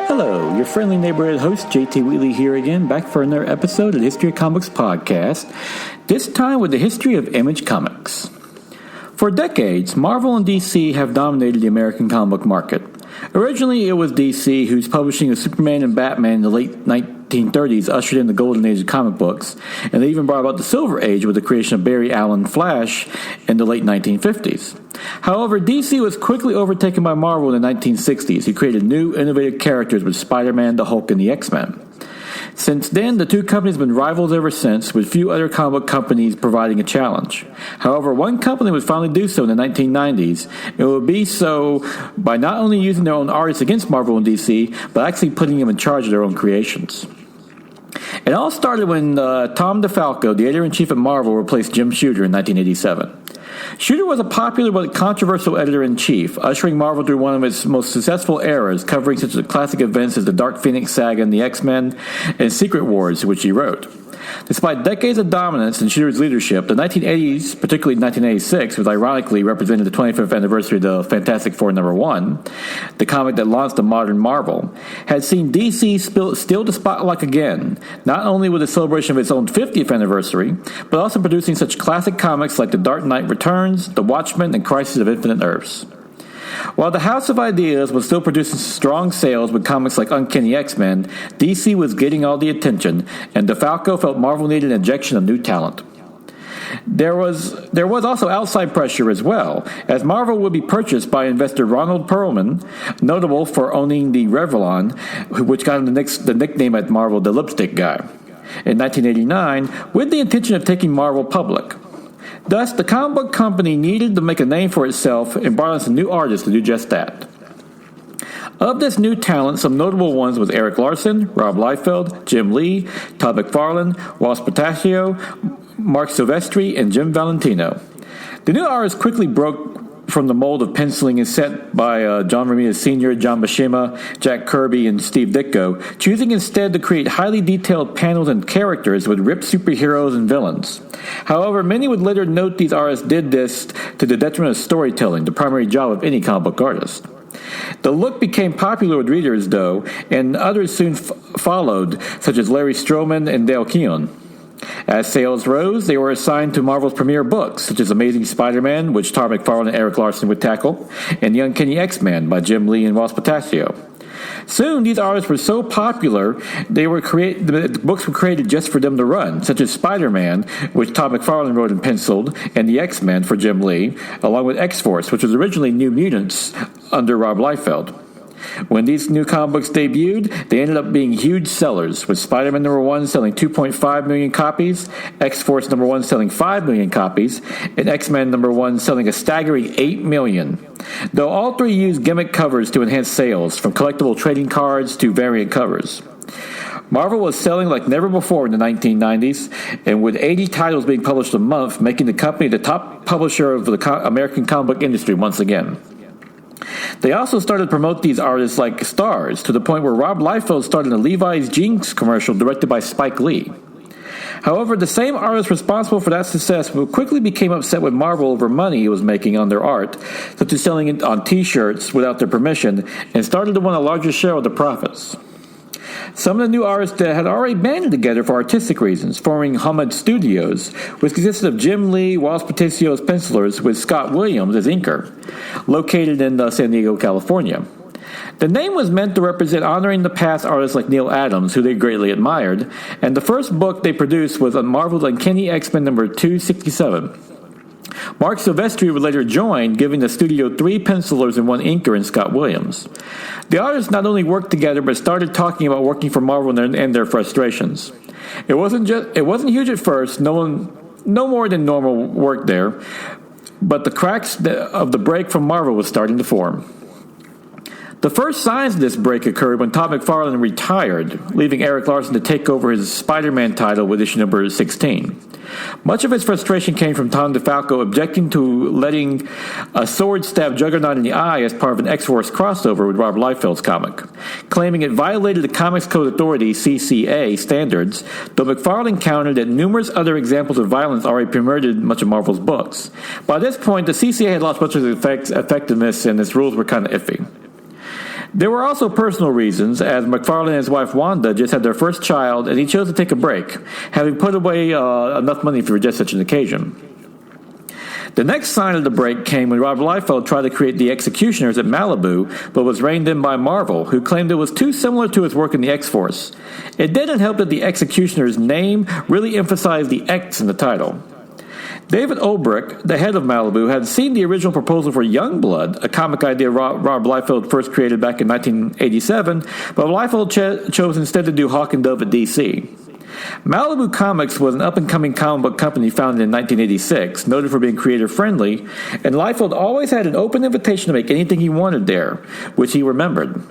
Hello, your friendly neighborhood host JT Wheatley here again, back for another episode of the History of Comics podcast, this time with the history of Image Comics. For decades, Marvel and DC have dominated the American comic book market. Originally, it was DC whose publishing of Superman and Batman in the late 1930s ushered in the golden age of comic books, and they even brought about the Silver Age with the creation of Barry Allen Flash in the late 1950s. However, DC was quickly overtaken by Marvel in the 1960s, who created new, innovative characters with Spider-Man, the Hulk, and the X-Men. Since then, the two companies have been rivals ever since, with few other comic book companies providing a challenge. However, one company would finally do so in the 1990s, and it would be so by not only using their own artists against Marvel and DC, but actually putting them in charge of their own creations. It all started when Tom DeFalco, the editor-in-chief of Marvel, replaced Jim Shooter in 1987. Shooter was a popular but controversial editor-in-chief, ushering Marvel through one of its most successful eras, covering such classic events as the Dark Phoenix Saga and the X-Men, and Secret Wars, which he wrote. Despite decades of dominance in Shooter's leadership, the 1980s, particularly 1986, which ironically represented the 25th anniversary of the Fantastic Four #1, the comic that launched the modern Marvel, had seen DC steal the spotlight again, not only with the celebration of its own 50th anniversary, but also producing such classic comics like The Dark Knight Returns, The Watchmen, and Crisis of Infinite Earths. While the House of Ideas was still producing strong sales with comics like Uncanny X-Men, DC was getting all the attention, and DeFalco felt Marvel needed an injection of new talent. There was also outside pressure as well, as Marvel would be purchased by investor Ronald Perlman, notable for owning the Revlon, which got him the nickname at Marvel, the Lipstick Guy, in 1989, with the intention of taking Marvel public. Thus, the comic book company needed to make a name for itself and brought in some new artists to do just that. Of this new talent, some notable ones was Eric Larson, Rob Liefeld, Jim Lee, Todd McFarlane, Ross Patachio, Mark Silvestri, and Jim Valentino. The new artists quickly broke from the mold of penciling and set by John Romita Sr., John Buscema, Jack Kirby, and Steve Ditko, choosing instead to create highly detailed panels and characters with ripped superheroes and villains. However, many would later note these artists did this to the detriment of storytelling, the primary job of any comic book artist. The look became popular with readers, though, and others soon followed, such as Larry Stroman and Dale Keown. As sales rose, they were assigned to Marvel's premier books, such as Amazing Spider-Man, which Todd McFarlane and Eric Larson would tackle, and The Uncanny X-Men by Jim Lee and Ross Patachio. Soon, these artists were so popular, the books were created just for them to run, such as Spider-Man, which Todd McFarlane wrote and penciled, and The X-Men for Jim Lee, along with X-Force, which was originally New Mutants under Rob Liefeld. When these new comic books debuted, they ended up being huge sellers, with Spider-Man #1 selling 2.5 million copies, X-Force #1 selling 5 million copies, and X-Men #1 selling a staggering 8 million. Though all three used gimmick covers to enhance sales, from collectible trading cards to variant covers. Marvel was selling like never before in the 1990s, and with 80 titles being published a month, making the company the top publisher of the American comic book industry once again. They also started to promote these artists like stars, to the point where Rob Liefeld started a Levi's jeans commercial directed by Spike Lee. However, the same artists responsible for that success quickly became upset with Marvel over money he was making on their art, such as selling it on t-shirts without their permission, and started to want a larger share of the profits. Some of the new artists that had already banded together for artistic reasons, forming Hamad Studios, which consisted of Jim Lee, Ross Patachio as pencilers, with Scott Williams as inker, located in San Diego, California. The name was meant to represent honoring the past artists like Neil Adams, who they greatly admired, and the first book they produced was on Marvel's Uncanny X-Men #267. Mark Silvestri would later join, giving the studio 3 pencilers and 1 inker in Scott Williams. The artists not only worked together, but started talking about working for Marvel and their frustrations. It wasn't huge at first, no more than normal work there, but the cracks of the break from Marvel was starting to form. The first signs of this break occurred when Todd McFarlane retired, leaving Eric Larson to take over his Spider-Man title with issue number 16. Much of his frustration came from Tom DeFalco objecting to letting a sword stab Juggernaut in the eye as part of an X-Force crossover with Rob Liefeld's comic, claiming it violated the Comics Code Authority (CCA) standards, though McFarlane countered that numerous other examples of violence already permeated much of Marvel's books. By this point, the CCA had lost much of its effectiveness, and its rules were kind of iffy. There were also personal reasons, as McFarlane and his wife Wanda just had their first child, and he chose to take a break, having put away enough money for just such an occasion. The next sign of the break came when Rob Liefeld tried to create The Executioners at Malibu, but was reined in by Marvel, who claimed it was too similar to his work in the X-Force. It didn't help that The Executioners' name really emphasized the X in the title. David Olbrich, the head of Malibu, had seen the original proposal for Youngblood, a comic idea Rob Liefeld first created back in 1987, but Liefeld chose instead to do Hawk and Dove at DC. Malibu Comics was an up-and-coming comic book company founded in 1986, noted for being creator-friendly, and Liefeld always had an open invitation to make anything he wanted there, which he remembered.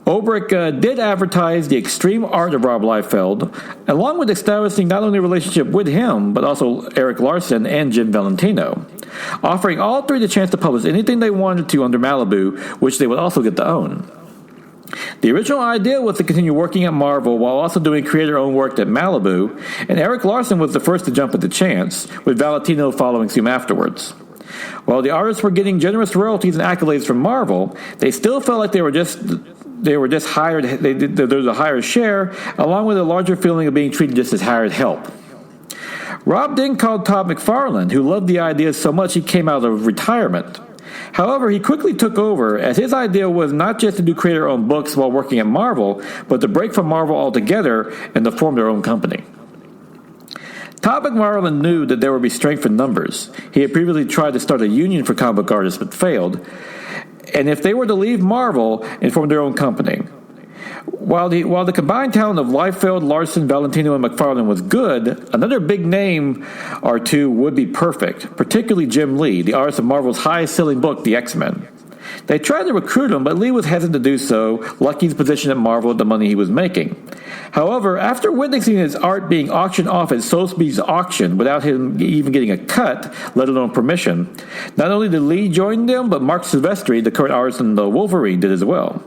Olbrich did advertise the extreme art of Rob Liefeld, along with establishing not only a relationship with him, but also Eric Larson and Jim Valentino, offering all three the chance to publish anything they wanted to under Malibu, which they would also get to own. The original idea was to continue working at Marvel while also doing creator-owned work at Malibu, and Eric Larson was the first to jump at the chance, with Valentino following soon afterwards. While the artists were getting generous royalties and accolades from Marvel, they still felt like they were just hired. There was a higher share, along with a larger feeling of being treated just as hired help. Rob then called Todd McFarlane, who loved the idea so much he came out of retirement. However, he quickly took over, as his idea was not just to do creator-owned books while working at Marvel, but to break from Marvel altogether and to form their own company. Todd McFarlane knew that there would be strength in numbers. He had previously tried to start a union for comic book artists, but failed. And if they were to leave Marvel and form their own company. While the combined talent of Liefeld, Larson, Valentino, and McFarlane was good, another big name or two would be perfect, particularly Jim Lee, the artist of Marvel's highest-selling book, The X-Men. They tried to recruit him, but Lee was hesitant to do so, lucky his position at Marvel with the money he was making. However, after witnessing his art being auctioned off at Sotheby's auction without him even getting a cut, let alone permission, not only did Lee join them, but Mark Silvestri, the current artist in the Wolverine, did as well.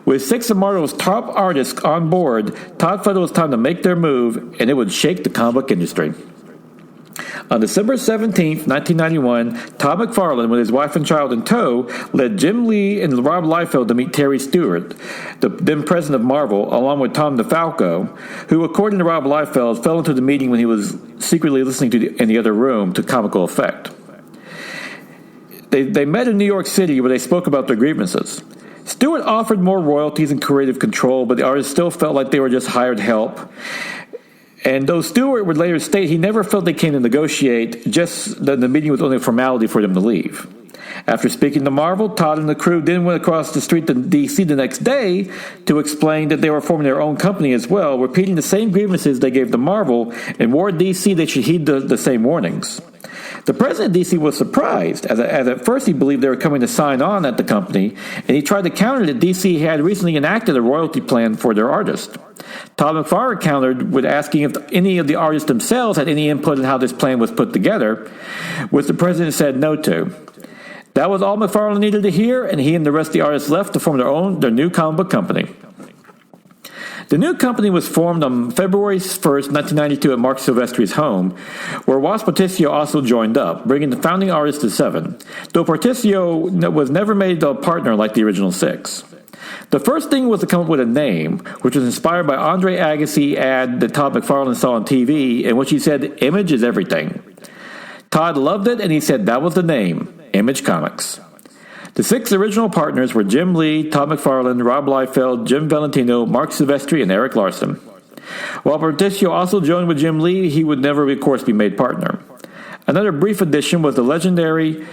With 6 of Marvel's top artists on board, Todd felt it was time to make their move, and it would shake the comic book industry. On December 17, 1991, Todd McFarlane, with his wife and child in tow, led Jim Lee and Rob Liefeld to meet Terry Stewart, the then president of Marvel, along with Tom DeFalco, who, according to Rob Liefeld, fell into the meeting when he was secretly listening in the other room to comical effect. They met in New York City where they spoke about their grievances. Stewart offered more royalties and creative control, but the artists still felt like they were just hired help. And though Stewart would later state he never felt they came to negotiate, just that the meeting was only a formality for them to leave. After speaking to Marvel, Todd and the crew then went across the street to D.C. the next day to explain that they were forming their own company as well, repeating the same grievances they gave to Marvel, and warned D.C. they should heed the same warnings. The president of D.C. was surprised, as at first he believed they were coming to sign on at the company, and he tried to counter that D.C. had recently enacted a royalty plan for their artist. Todd McFarlane countered with asking if any of the artists themselves had any input in how this plan was put together, which the president said no to. That was all McFarlane needed to hear, and he and the rest of the artists left to form their new comic book company. The new company was formed on February 1st, 1992 at Mark Silvestri's home, where Ross Porticio also joined up, bringing the founding artists to 7, though Porticio was never made a partner like the original 6. The first thing was to come up with a name, which was inspired by Andre Agassi ad that Todd McFarlane saw on TV, in which he said, "Image is everything." Todd loved it, and he said that was the name, Image Comics. The 6 original partners were Jim Lee, Todd McFarlane, Rob Liefeld, Jim Valentino, Mark Silvestri, and Eric Larson. While Porticio also joined with Jim Lee, he would never, of course, be made partner. Another brief addition was the legendary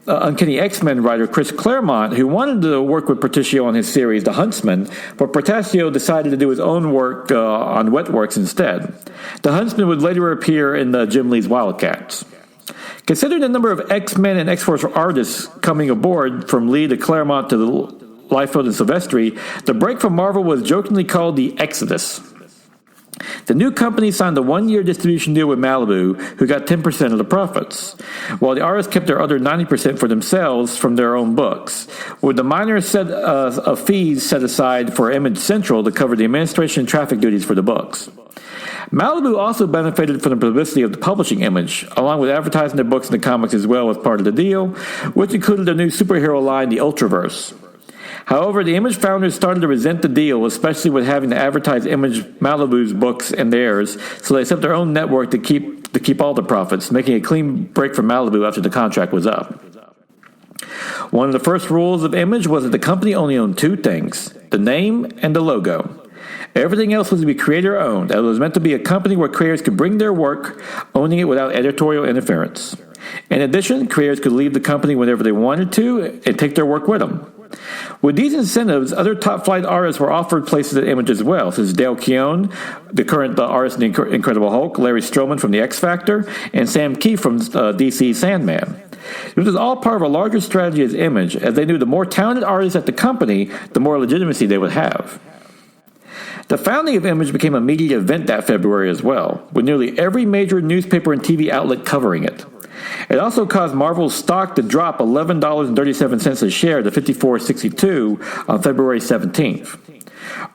Uncanny X-Men writer Chris Claremont, who wanted to work with Porticio on his series, The Huntsman, but Porticio decided to do his own work on Wetworks instead. The Huntsman would later appear in Jim Lee's Wildcats. Considering the number of X-Men and X-Force artists coming aboard, from Lee to Claremont to Liefeld and Silvestri, the break from Marvel was jokingly called the Exodus. The new company signed a 1-year distribution deal with Malibu, who got 10% of the profits, while the artists kept their other 90% for themselves from their own books, with the minor set of fees set aside for Image Central to cover the administration and traffic duties for the books. Malibu also benefited from the publicity of the publishing Image, along with advertising their books in the comics as well as part of the deal, which included their new superhero line, the Ultraverse. However, the Image founders started to resent the deal, especially with having to advertise Image Malibu's books and theirs, so they set up their own network to keep all the profits, making a clean break from Malibu after the contract was up. One of the first rules of Image was that the company only owned two things: the name and the logo. Everything else was to be creator-owned, and it was meant to be a company where creators could bring their work, owning it without editorial interference. In addition, creators could leave the company whenever they wanted to and take their work with them. With these incentives, other top-flight artists were offered places at Image as well, such as Dale Keown, the current artist in The Incredible Hulk, Larry Stroman from The X Factor, and Sam Keefe from DC Sandman. This was all part of a larger strategy as Image, as they knew the more talented artists at the company, the more legitimacy they would have. The founding of Image became a media event that February as well, with nearly every major newspaper and TV outlet covering it. It also caused Marvel's stock to drop $11.37 a share to $54.62 on February 17th.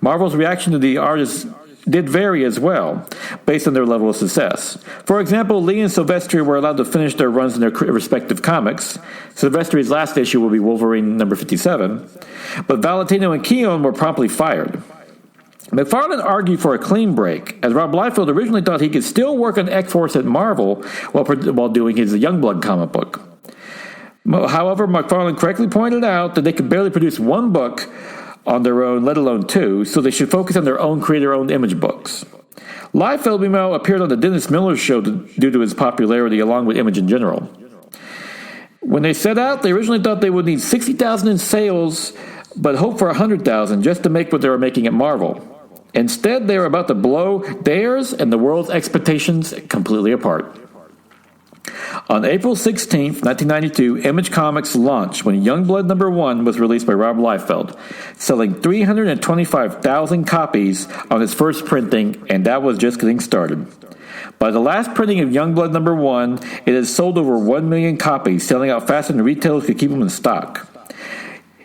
Marvel's reaction to the artists did vary as well, based on their level of success. For example, Lee and Silvestri were allowed to finish their runs in their respective comics. Silvestri's last issue will be Wolverine number 57, but Valentino and Keown were promptly fired. McFarlane argued for a clean break, as Rob Liefeld originally thought he could still work on X-Force at Marvel while doing his Youngblood comic book. However, McFarlane correctly pointed out that they could barely produce one book on their own, let alone two, so they should focus on their own creator-owned Image books. Liefeld, meanwhile, appeared on the Dennis Miller Show due to his popularity along with Image in general. When they set out, they originally thought they would need 60,000 in sales, but hoped for 100,000 just to make what they were making at Marvel. Instead, they were about to blow theirs and the world's expectations completely apart. On April 16, 1992, Image Comics launched when Youngblood number 1 was released by Rob Liefeld, selling 325,000 copies on its first printing, and that was just getting started. By the last printing of Youngblood number 1, it has sold over 1 million copies, selling out faster than retailers could keep them in stock.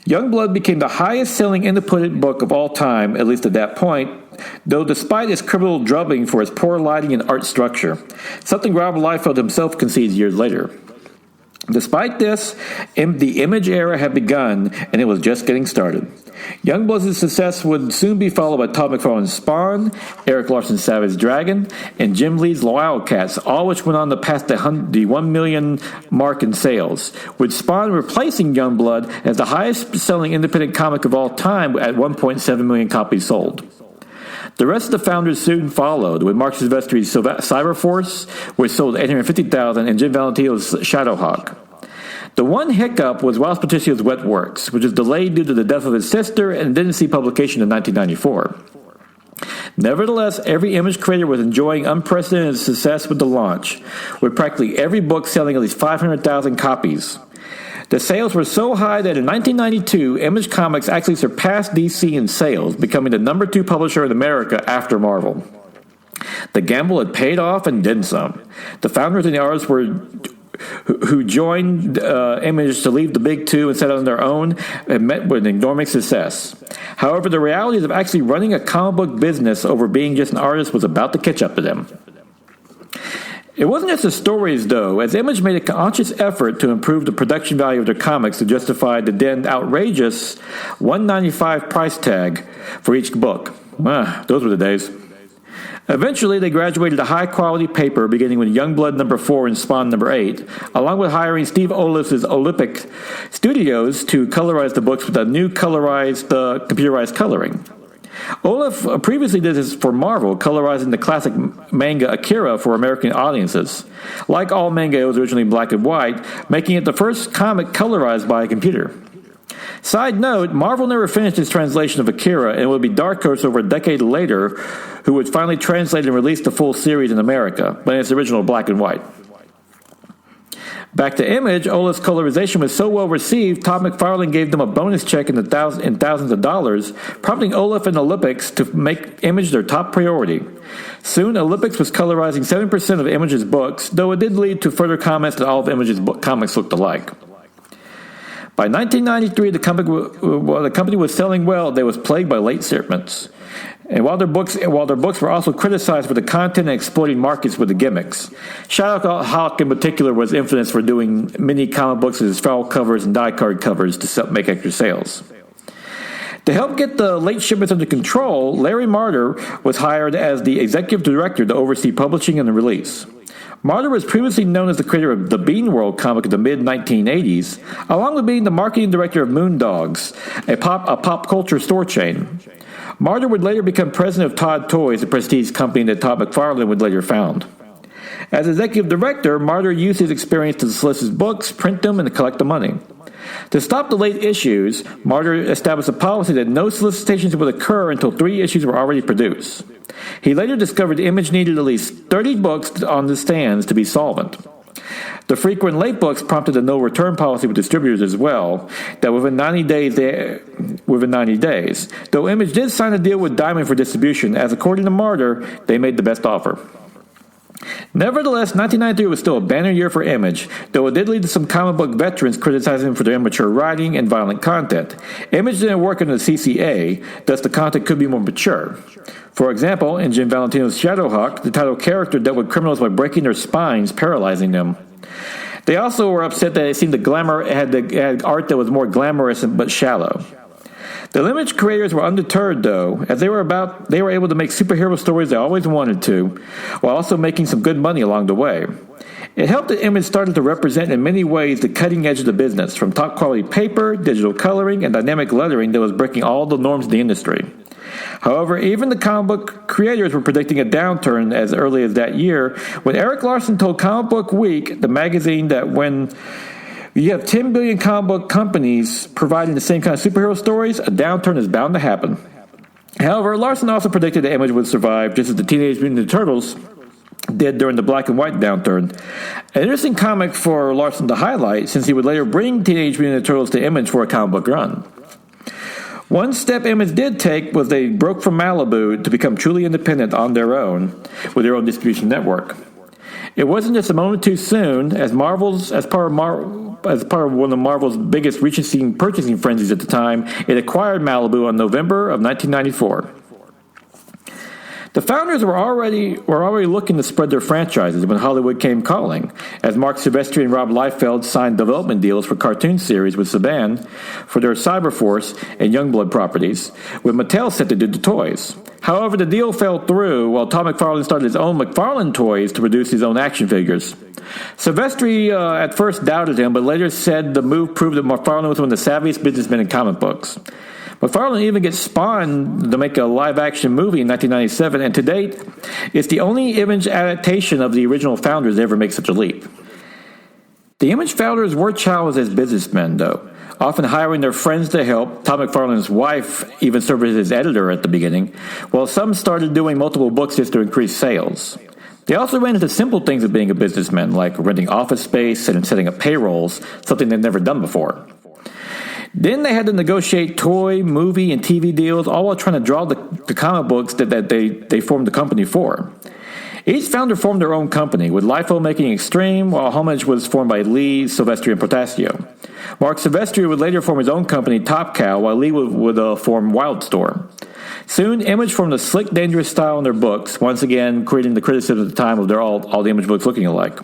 Youngblood became the highest-selling independent book of all time, at least at that point, though despite its criminal drubbing for its poor lighting and art structure, something Rob Liefeld himself concedes years later. Despite this, the Image era had begun, and it was just getting started. Youngblood's success would soon be followed by Todd McFarlane's Spawn, Eric Larsen's Savage Dragon, and Jim Lee's Wildcats, all which went on to pass the 1 million mark in sales, with Spawn replacing Youngblood as the highest-selling independent comic of all time at 1.7 million copies sold. The rest of the founders soon followed, with Mark Silvestri's Cyberforce, which sold 850,000, and Jim Valentino's Shadowhawk. The one hiccup was Ross Patricio's Wet Works, which was delayed due to the death of his sister and didn't see publication in 1994. Nevertheless, every Image creator was enjoying unprecedented success with the launch, with practically every book selling at least 500,000 copies. The sales were so high that in 1992, Image Comics actually surpassed DC in sales, becoming the number 2 publisher in America after Marvel. The gamble had paid off and then some. The founders and the artists who joined Image to leave the big two and set out on their own and met with enormous success. However, the realities of actually running a comic book business over being just an artist was about to catch up to them. It wasn't just the stories, though, as Image made a conscious effort to improve the production value of their comics to justify the then outrageous $195 price tag for each book. Those were the days. Eventually, they graduated to high-quality paper, beginning with Youngblood number 4 and Spawn number 8, along with hiring Steve Olif's Olympic Studios to colorize the books with a new computerized coloring. Olaf previously did this for Marvel, colorizing the classic manga Akira for American audiences. Like all manga, it was originally black and white, making it the first comic colorized by a computer. Side note, Marvel never finished its translation of Akira, and it would be Dark Horse over a decade later who would finally translate and release the full series in America, but in its original black and white. Back to Image, Olaf's colorization was so well received, Todd McFarlane gave them a bonus check in thousands of dollars, prompting Olaf and Olympics to make Image their top priority. Soon, Olympics was colorizing 7% of Image's books, though it did lead to further comments that all of Image's comics looked alike. By 1993, the company was selling well, they was plagued by late shipments. And while their books were also criticized for the content and exploiting markets with the gimmicks, Shadowhawk in particular was infamous for doing mini comic books as foul covers and die card covers to make extra sales. To help get the late shipments under control, Larry Marder was hired as the executive director to oversee publishing and the release. Marder was previously known as the creator of the Bean World comic in the mid-1980s, along with being the marketing director of Moondogs, a pop culture store chain. Marder would later become president of Todd Toys, a prestige company that Todd McFarlane would later found. As executive director, Marder used his experience to solicit books, print them, and to collect the money. To stop the late issues, Marder established a policy that no solicitations would occur until 3 issues were already produced. He later discovered Image needed at least 30 books on the stands to be solvent. The frequent late books prompted a no-return policy with distributors as well, that within 90 days, though Image did sign a deal with Diamond for distribution, as according to Marder, they made the best offer. Nevertheless, 1993 was still a banner year for Image, though it did lead to some comic book veterans criticizing him for their immature writing and violent content. Image didn't work under the CCA, thus the content could be more mature. For example, in Jim Valentino's Shadowhawk, the title character dealt with criminals by breaking their spines, paralyzing them. They also were upset that it seemed the glamour had art that was more glamorous but shallow. The Image creators were undeterred, though, as they were able to make superhero stories they always wanted to, while also making some good money along the way. It helped that Image started to represent in many ways the cutting edge of the business, from top-quality paper, digital coloring, and dynamic lettering that was breaking all the norms of the industry. However, even the comic book creators were predicting a downturn as early as that year, when Eric Larson told Comic Book Week, the magazine, that when you have 10 billion comic book companies providing the same kind of superhero stories, a downturn is bound to happen. However, Larson also predicted that Image would survive, just as the Teenage Mutant Ninja Turtles did during the black and white downturn. An interesting comic for Larson to highlight, since he would later bring Teenage Mutant Ninja Turtles to Image for a comic book run. One step Image did take was they broke from Malibu to become truly independent on their own, with their own distribution network. It wasn't just a moment too soon, as part of one of Marvel's biggest purchasing frenzies at the time, it acquired Malibu in November of 1994. The founders were already looking to spread their franchises when Hollywood came calling, as Mark Silvestri and Rob Liefeld signed development deals for cartoon series with Saban for their Cyberforce and Youngblood properties, with Mattel set to do the toys. However, the deal fell through while Todd McFarlane started his own McFarlane Toys to produce his own action figures. Silvestri at first doubted him, but later said the move proved that McFarlane was one of the savviest businessmen in comic books. McFarlane even gets spawned to make a live-action movie in 1997, and to date, it's the only Image adaptation of the original founders to ever make such a leap. The Image founders were challenged as businessmen, though, often hiring their friends to help. Todd McFarlane's wife even served as his editor at the beginning, while some started doing multiple books just to increase sales. They also ran into simple things of being a businessman, like renting office space and setting up payrolls, something they'd never done before. Then they had to negotiate toy, movie, and TV deals, all while trying to draw the comic books that they formed the company for. Each founder formed their own company, with Liefeld making Extreme, while Homage was formed by Lee, Silvestri, and Portasio. Mark Silvestri would later form his own company, Top Cow, while Lee would form Wildstorm. Soon, Image formed a slick, dangerous style in their books, once again creating the criticism at the time of all the Image books looking alike.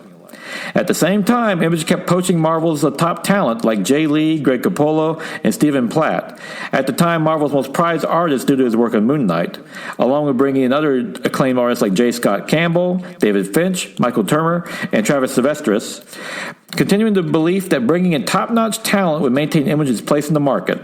At the same time, Image kept poaching Marvel's top talent like Jay Lee, Greg Capullo, and Stephen Platt, at the time Marvel's most prized artist due to his work on Moon Knight, along with bringing in other acclaimed artists like J. Scott Campbell, David Finch, Michael Turner, and Travis Silvestris, continuing the belief that bringing in top-notch talent would maintain Image's place in the market.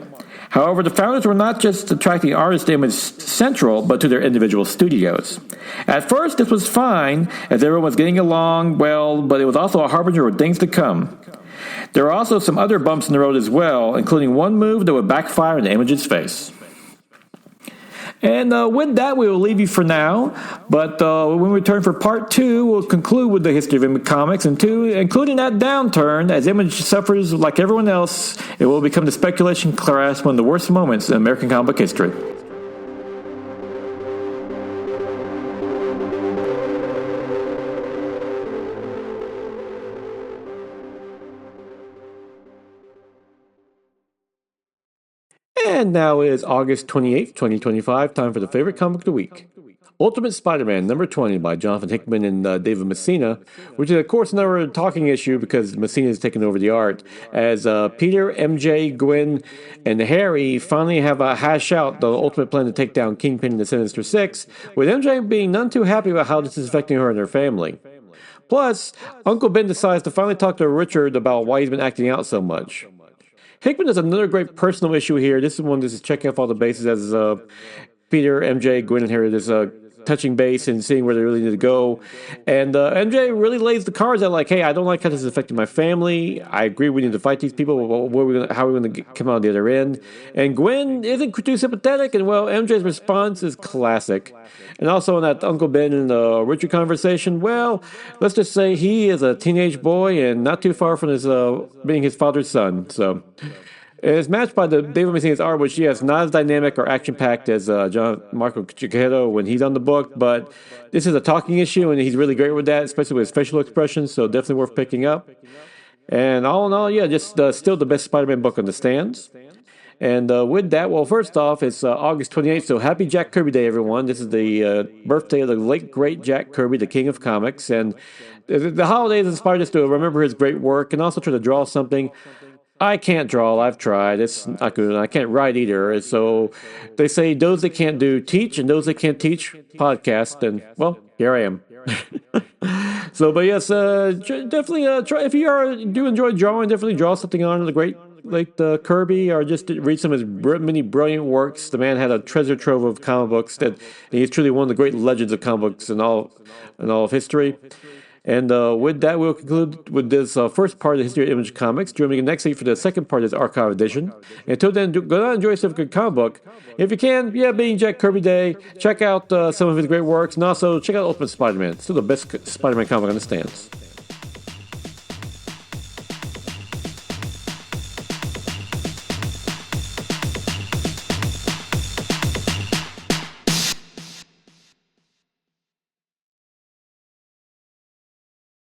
However, the founders were not just attracting artists to Image Central, but to their individual studios. At first, this was fine, as everyone was getting along well, but it was also a harbinger of things to come. There were also some other bumps in the road as well, including one move that would backfire in Image's face. And with that, we will leave you for now. But when we return for part 2, we'll conclude with the history of Image Comics, including that downturn. As Image suffers like everyone else, it will become the speculation class one of the worst moments in American comic book history. And now is August 28th, 2025, time for the favorite comic of the week. Ultimate Spider-Man, number 20 by Jonathan Hickman and David Messina, which is, of course, another talking issue because Messina has taken over the art, as Peter, MJ, Gwen, and Harry finally have a hash out the ultimate plan to take down Kingpin and the Sinister Six, with MJ being none too happy about how this is affecting her and her family. Plus, Uncle Ben decides to finally talk to Richard about why he's been acting out so much. Hickman does another great personal issue here. This is one that's checking off all the bases as Peter, MJ, Gwen, and Harry is touching base and seeing where they really need to go. And MJ really lays the cards out like, hey, I don't like how this is affecting my family. I agree we need to fight these people. How are we going to come out on the other end? And Gwen isn't too sympathetic. And, well, MJ's response is classic. And also in that Uncle Ben and Richard conversation, well, let's just say he is a teenage boy and not too far from being his father's son. So it's matched by the David Messina's art, which, yes, not as dynamic or action-packed as John Marco Cicchetto when he's on the book, but this is a talking issue, and he's really great with that, especially with his facial expressions, so definitely worth picking up. And all in all, yeah, just still the best Spider-Man book on the stands. And with that, well, first off, it's August 28th, so happy Jack Kirby Day, everyone. This is the birthday of the late, great Jack Kirby, the king of comics, and the holidays inspired us to remember his great work and also try to draw something. I can't draw. I've tried. It's not good. I can't write either. So they say those that can't do teach, and those that can't teach podcast. And well, here I am. So, but yes, definitely try if you do enjoy drawing. Definitely draw something on the great like Kirby, or just read some of his many brilliant works. The man had a treasure trove of comic books and he's truly one of the great legends of comic books in all of history. And with that, we'll conclude with this first part of the history of Image Comics. Join me next week for the second part of this archive edition. And until then, go out and enjoy yourself a good comic book. If you can, being Jack Kirby Day, check out some of his great works, and also check out Ultimate Spider-Man. Still the best Spider-Man comic on the stands.